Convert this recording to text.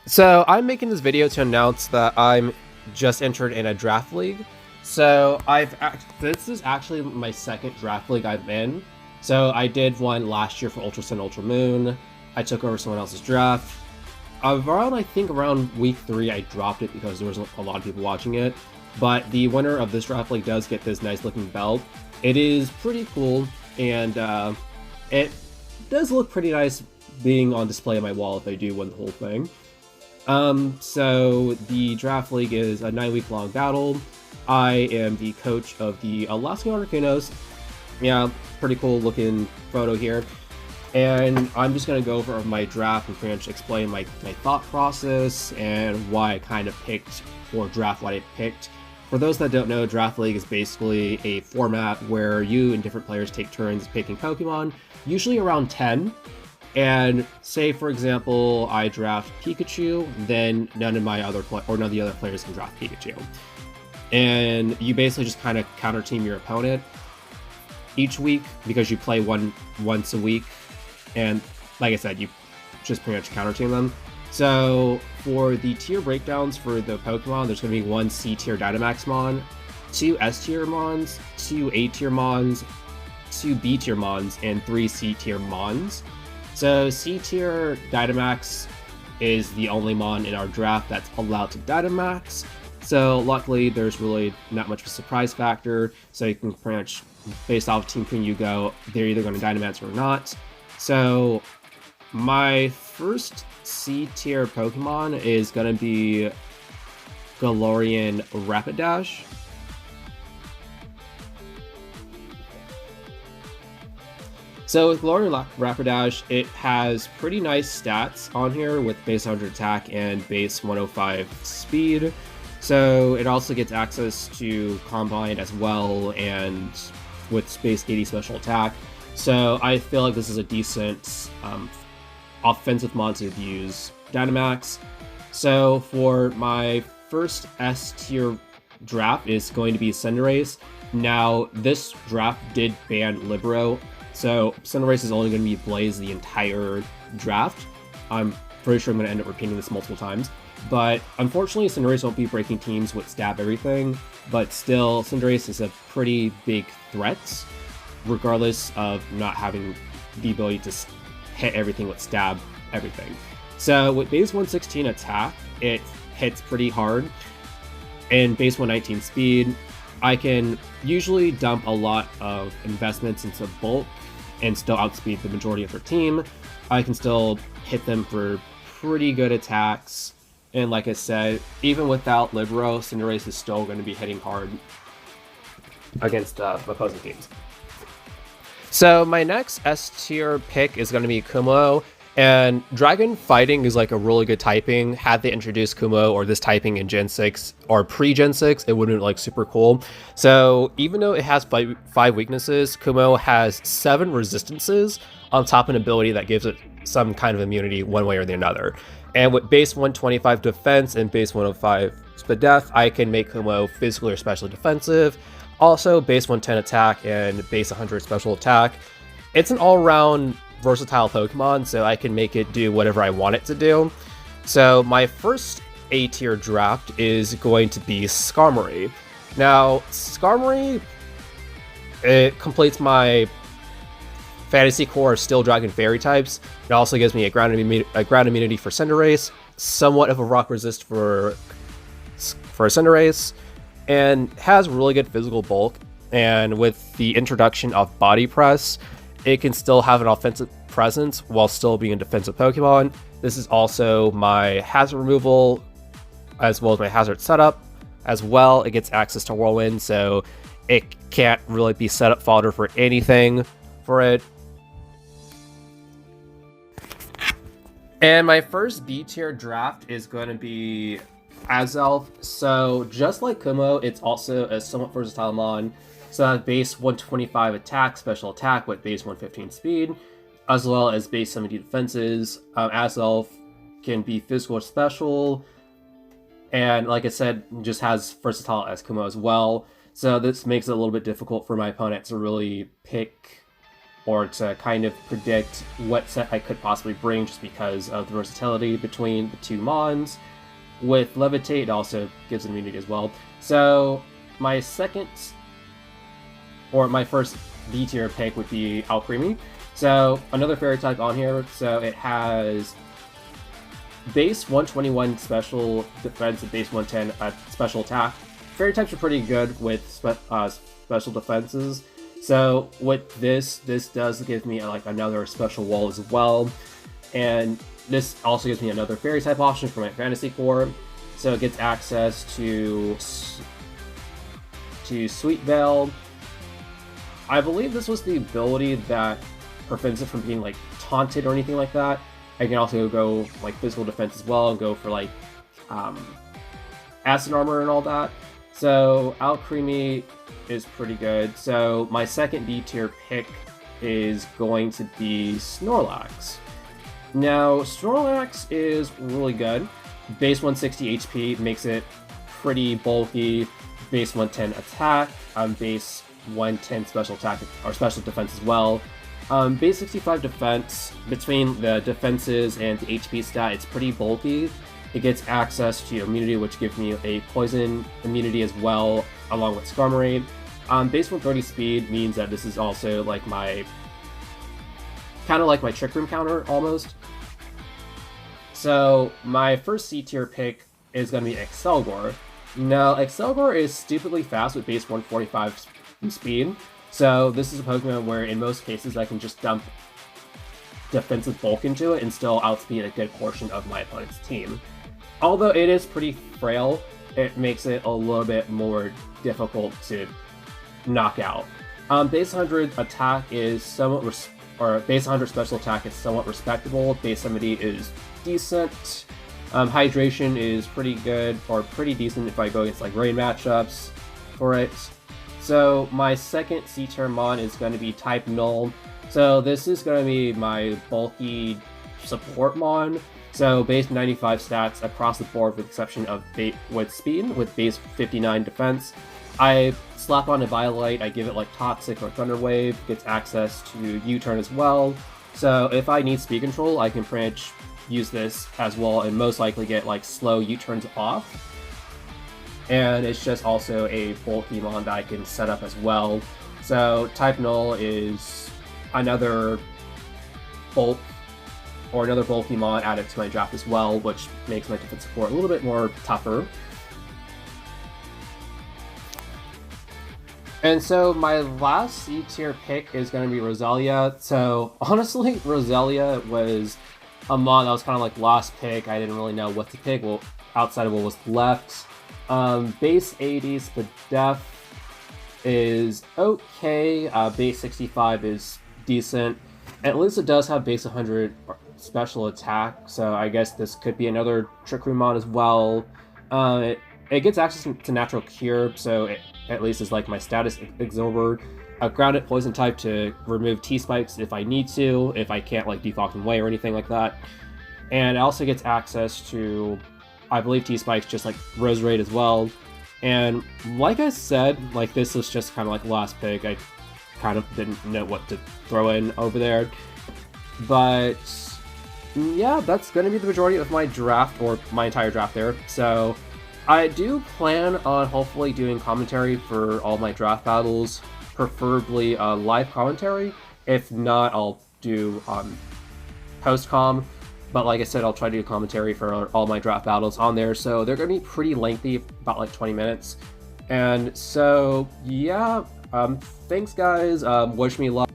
So I'm making this video to announce that I'm just entered in a draft league. So this is actually my second draft league I'm in. So I did one last year for Ultra Sun, Ultra Moon. I took over someone else's draft. I think around week 3, I dropped it because there was a lot of people watching it. But the winner of this draft league does get this nice looking belt. It is pretty cool, and it does look pretty nice being on display on my wall if I do win the whole thing. So the draft league is a 9-week long battle. I am the coach of the Alaskan Articunos. Yeah, pretty cool looking photo here. And I'm just going to go over my draft and pretty much explain my thought process and why I kind of picked, or draft what I picked. For those that don't know, Draft League is basically a format where you and different players take turns picking Pokemon, usually around 10. And say, for example, I draft Pikachu, then none of the other players can draft Pikachu. And you basically just kind of counter team your opponent each week because you play once a week. And like I said, you just pretty much counter team them. So for the tier breakdowns for the Pokemon, there's going to be 1 C tier Dynamax Mon, 2 S tier Mons, 2 A tier Mons, 2 B tier Mons, and 3 C tier Mons. So C tier Dynamax is the only Mon in our draft that's allowed to Dynamax. So luckily there's really not much of a surprise factor. So you can pretty much, based off Team Queen you go, they're either going to Dynamax or not. So my first C tier Pokemon is going to be Galarian Rapidash. So with Galarian Rapidash, it has pretty nice stats on here with base 100 attack and base 105 speed. So it also gets access to Combine as well, and with base 80 special attack. So I feel like this is a decent offensive monster to use Dynamax. So for my first S tier draft is going to be Cinderace. Now this draft did ban Libero, so Cinderace is only going to be Blaze the entire draft. I'm pretty sure I'm going to end up repeating this multiple times. But unfortunately, Cinderace won't be breaking teams with Stab Everything, but still, Cinderace is a pretty big threat, regardless of not having the ability to hit everything with Stab Everything. So with base 116 attack, it hits pretty hard, and base 119 speed, I can usually dump a lot of investments into bulk and still outspeed the majority of her team. I can still hit them for pretty good attacks. And like I said, even without Libero, Cinderace is still going to be hitting hard against opposing teams. So my next S tier pick is going to be Kumo. And Dragon Fighting is like a really good typing. Had they introduced Kumo or this typing in Gen 6 or pre-Gen 6, it would have been like super cool. So even though it has 5 weaknesses, Kumo has 7 resistances on top of an ability that gives it some kind of immunity one way or the other. And with base 125 defense and base 105 speed def, I can make Kumo physically or specially defensive. Also base 110 attack and base 100 special attack. It's an all-around versatile Pokemon, so I can make it do whatever I want it to do. So my first A tier draft is going to be Skarmory. Now, Skarmory, it completes my Fantasy Core of Steel Dragon Fairy types. It also gives me a ground immunity for Cinderace, somewhat of a rock resist for Cinderace, and has really good physical bulk. And with the introduction of Body Press, it can still have an offensive presence while still being a defensive Pokemon. This is also my hazard removal, as well as my hazard setup. As well, it gets access to Whirlwind, so it can't really be setup fodder for anything for it. And my first B tier draft is going to be Azelf. So just like Kumo, it's also a somewhat versatile mon. So I have base 125 attack, special attack with base 115 speed, as well as base 70 defenses. Azelf can be physical or special, and like I said, just has versatile as Kumo as well. So this makes it a little bit difficult for my opponent to really pick or to kind of predict what set I could possibly bring just because of the versatility between the two mons. With Levitate, it also gives immunity as well. So my first B tier pick would be Alcremie. So another fairy type on here. So it has base 121 special defense and base 110 special attack. Fairy types are pretty good with special defenses. So with this does give me like another special wall as well. And this also gives me another fairy type option for my fantasy core. So it gets access to Sweet Veil. I believe this was the ability that prevents it from being like taunted or anything like that. I can also go like physical defense as well and go for like acid armor and all that. So Alcremie is pretty good. So my second B tier pick is going to be Snorlax. Now Snorlax is really good. Base 160 HP makes it pretty bulky. Base 110 attack, base 110 special attack or special defense as well. Base 65 defense, between the defenses and the HP stat, it's pretty bulky. It gets access to immunity, which gives me a poison immunity as well, along with Skarmory. Base 130 speed means that this is also like my Trick Room counter almost. So my first C tier pick is going to be Excelgor. Now Excelgor is stupidly fast with base 145 speed. So this is a Pokemon where in most cases I can just dump defensive bulk into it and still outspeed a good portion of my opponent's team. Although it is pretty frail, it makes it a little bit more difficult to knock out. Base 100 attack is somewhat base 100 special attack is somewhat respectable. Base 70 is decent. Hydration is pretty good, or pretty decent if I go against like rain matchups for it. So my second C tier mon is going to be type Null. So this is going to be my bulky support mon. So base 95 stats across the board with the exception of with speed, with base 59 defense. I slap on a Violite, I give it like Toxic or Thunder Wave, gets access to U-turn as well. So if I need speed control, I can pretty much use this as well and most likely get like slow U-turns off. And it's just also a bulky mon that I can set up as well. So type Null is another bulk or another bulky mon added to my draft as well, which makes my defense support a little bit more tougher. And so my last C tier pick is going to be Roselia. So honestly, Roselia was a mon that was kind of like last pick. I didn't really know what to pick outside of what was left. Base 80 Spadef is okay. Base 65 is decent. At least it does have base 100 special attack, so I guess this could be another Trick Room mon as well. It gets access to Natural Cure, so it at least is like my status absorber. A grounded poison type to remove T-Spikes if I need to, if I can't like defog them away or anything like that. And it also gets access to, I believe, T-Spikes just like Roserade as well. And like I said, like this was just kind of like the last pick. I kind of didn't know what to throw in over there. But yeah, that's going to be the majority of my draft, or my entire draft there. So I do plan on hopefully doing commentary for all my draft battles, preferably live commentary. If not, I'll do post-com. But like I said, I'll try to do commentary for all my draft battles on there. So they're going to be pretty lengthy, about like 20 minutes. And so, yeah, thanks guys. Wish me luck.